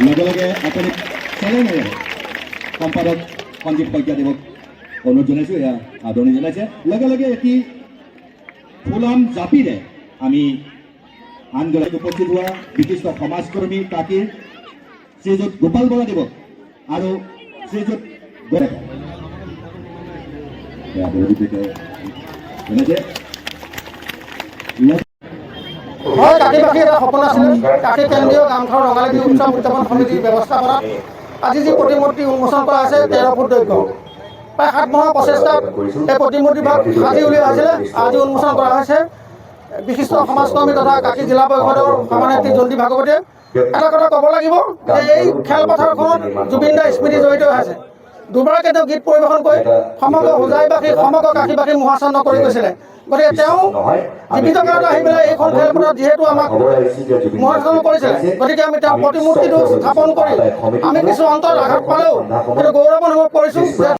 লগে লগে আপুনি চেনেল সম্পাদক সঞ্জীৱ শইকীয়াদেৱক অনুৰোধ জনাইছোঁ, এয়া আদৰণি জনাইছে। লগে লগে এটি ফুলাম জাপিৰে আমি আন্দোলনত উপস্থিত হোৱা বিশিষ্ট সমাজকৰ্মী কাকীৰ শ্ৰীযুত গোপাল বৰাদেৱক আৰু শ্ৰীযুত জনাইছে। হয়, কাকীবাসী এটা সপোন আছিলে কাকী কেন্দ্ৰীয় গামখাৰ ৰঙালী বিহু উৎসৱ উদযাপন সমিতিৰ ব্যৱস্থাপনাত আজি যি প্ৰতিমূৰ্তি উন্মোচন কৰা হৈছে 13 ফুট দৈৰ্ঘ্য, প্ৰায় 7 মাহৰ প্ৰচেষ্টাত এই প্ৰতিমূৰ্তিভাগ আজি উলিওৱা হৈছিলে, আজি উন্মোচন কৰা হৈছে। বিশিষ্ট সমাজকৰ্মী তথা কাকী জিলা পৰিষদৰ সভানেত্ৰী জয়ন্তী ভাগৱতীয়ে এটা কথা ক'ব লাগিব যে এই খেলপথাৰখনত জুবিন দাৰ স্মৃতি জড়িত হৈ আছে। দুবাৰকৈ তেওঁ গীত পৰিৱেশন কৰি সমগ্ৰ হোজাইবাসী সমগ্ৰ কাকীবাসী মোহাচন্ন কৰি গৈছিলে। গতিকে তেওঁ জীৱিত কালত আহি পেলাই এইখন খেলপথাৰত যিহেতু আমাক মোহাচন্ন কৰিছিলে, গতিকে আমি তেওঁৰ প্ৰতিমূৰ্তিটো স্থাপন কৰি আমি কিছু অন্তৰত আঘাত পালেও সেইটো গৌৰৱ অনুভৱ কৰিছোঁ।